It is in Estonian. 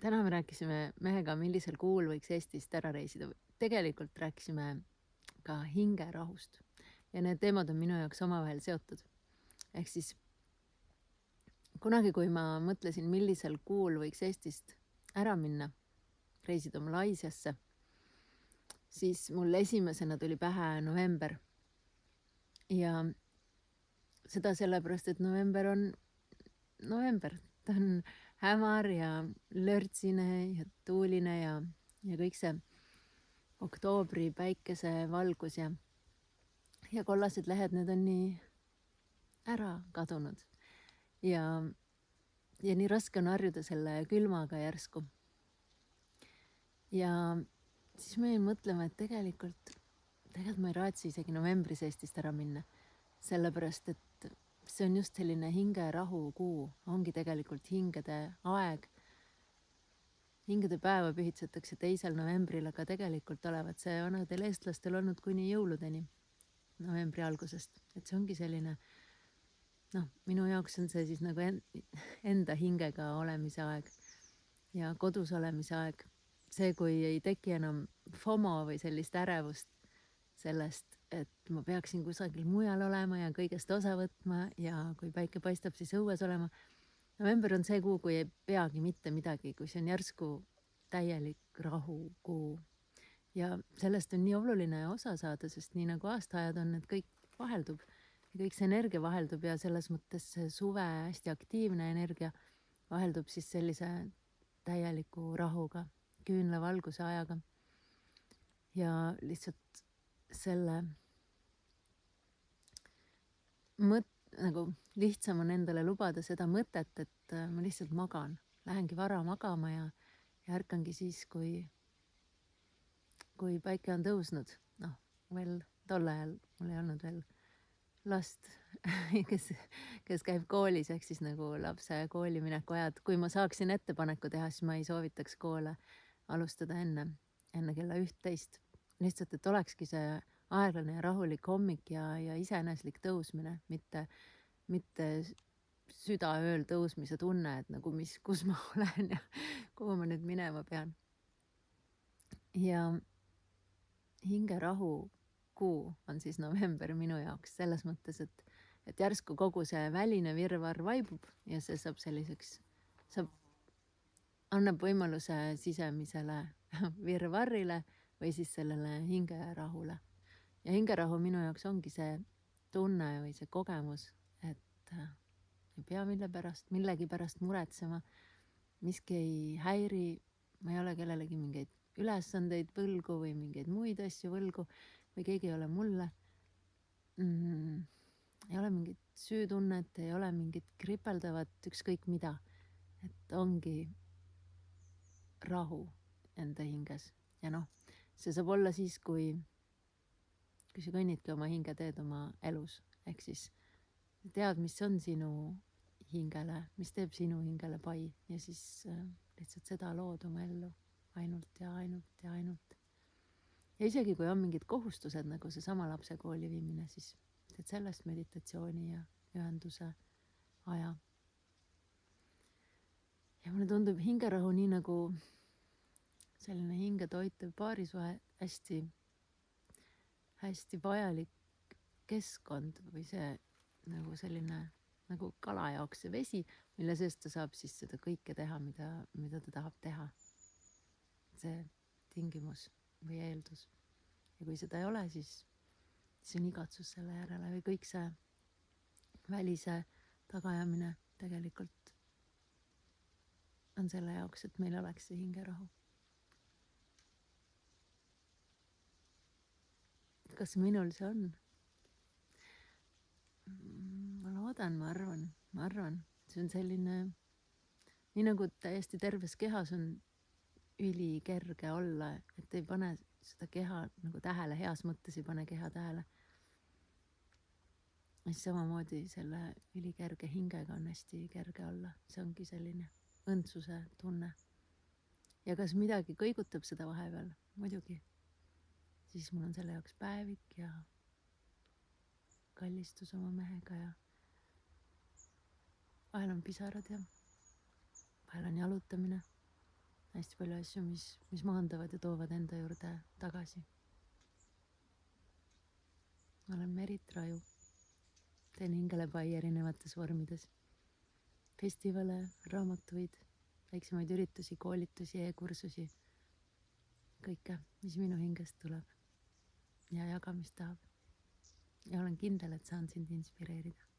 Täna me rääkisime mehega, millisel kuul võiks Eestist ära reisida. Tegelikult rääkisime ka hingerahust ja need teemad on minu jaoks omavahel seotud. Ehk siis kunagi, kui ma mõtlesin, millisel kuul võiks Eestist ära minna, reisida Malaisiasse, siis mul esimesena tuli pähe november. Ja seda sellepärast, et november on november. Ta on hämar ja lörtsine ja tuuline ja kõik see oktoobri päikesevalgus ja kollased lehed, need on nii ära kadunud. Ja nii raske on harjuda selle külmaga järsku. Ja siis ma jäin mõtlema, et tegelikult ma ei raatsi isegi novembris Eestist ära minna. Sellepärast, et see on just selline hingerahu kuu, ongi tegelikult hingede aeg. Hingede päeva pühitsetakse 2. novembril, aga tegelikult olevat see vanadel eestlastel olnud kuni jõuludeni novembri algusest. Et see ongi selline, minu jaoks on see siis nagu enda hingega olemise aeg ja kodus olemise aeg. See, kui ei teki enam FOMO või sellist ärevust sellest, et ma peaksin kusagil mujal olema ja kõigest osa võtma ja kui päike paistab, siis õues olema. November on see kuu, kui ei peagi mitte midagi, kui see on järsku täielik rahu kuu. Ja sellest on nii oluline osa saada, sest nii nagu aastaajad on, et kõik vaheldub ja kõik see energia vaheldub ja selles mõttes see suve hästi aktiivne energia vaheldub siis sellise täieliku rahuga, küünla valguse ajaga. Ja lihtsalt selle nagu lihtsam on endale lubada seda mõtet, et ma lihtsalt magan. Lähengi vara magama ja ärkangi siis, kui päike on tõusnud. Veel tol ajal mul ei olnud veel last, kes käib koolis, ehk siis nagu lapse kooli mineku ajad. Kui ma saaksin ettepaneku teha, siis ma ei soovitaks koole alustada enne kella 11. Lihtsalt, et olekski see aeglane ja rahulik hommik ja iseeneslik tõusmine, mitte südaööl tõusmise tunne, et nagu kus ma olen ja kuhu ma nüüd minema pean. Ja hingerahu kuu on siis november minu jaoks selles mõttes, et järsku kogu see väline virvarr vaibub ja see saab selliseks, annab võimaluse sisemisele virvarrile või siis sellele hingerahule. Ja hingerahu minu jaoks ongi see tunne või see kogemus, et ei pea millegi pärast muretsema, miski ei häiri, ma ei ole kellelegi mingeid ülesandeid võlgu või mingeid muid asju võlgu või keegi ei ole mulle. Ei ole mingit süütunnet, ei ole mingit kripeldavat, ükskõik mida. Et ongi rahu enda hinges. Ja see saab olla siis, kui sa kõnnidki oma hingeteed oma elus. Ehk siis tead, mis on sinu hingele, mis teeb sinu hingele pai ja siis lihtsalt seda lood oma ellu ainult ja ainult ja ainult. Ja isegi kui on mingid kohustused, nagu see sama lapse kooli viimine, siis teed sellest meditatsiooni ja ühenduse aja. Ja mulle tundub hingerahu nii nagu selline hinge toitev paarisuhe hästi vajalik keskkond või see nagu selline nagu kala jaoks see vesi, mille seest ta saab siis seda kõike teha, mida ta tahab teha. See tingimus või eeldus. Ja kui seda ei ole, siis on igatsus selle järele või kõik see välise tagajamine tegelikult on selle jaoks, et meil oleks see hingerahu. Kas minul see on? Ma loodan, ma arvan. See on selline, nii nagu täiesti terves kehas on ülikerge olla, et ei pane seda keha nagu tähele, heas mõttes ei pane keha tähele. Siis samamoodi selle ülikerge hingega on hästi kerge olla. See ongi selline õndsuse tunne. Ja kas midagi kõigutab seda vahepeal? Muidugi. Siis mul on selle jaoks päevik ja kallistus oma mehega ja vahel on pisarad ja vahel on jalutamine. hästi palju asju, mis maandavad ja toovad enda juurde tagasi. Ma olen Merit Raju, teen hingelepai erinevates vormides. Festivale, raamatuid, väiksemaid üritusi, koolitusi, e-kursusi. Kõike, mis minu hingest tuleb ja jagamist tahab. Ja olen kindel, et saan sind inspireerida.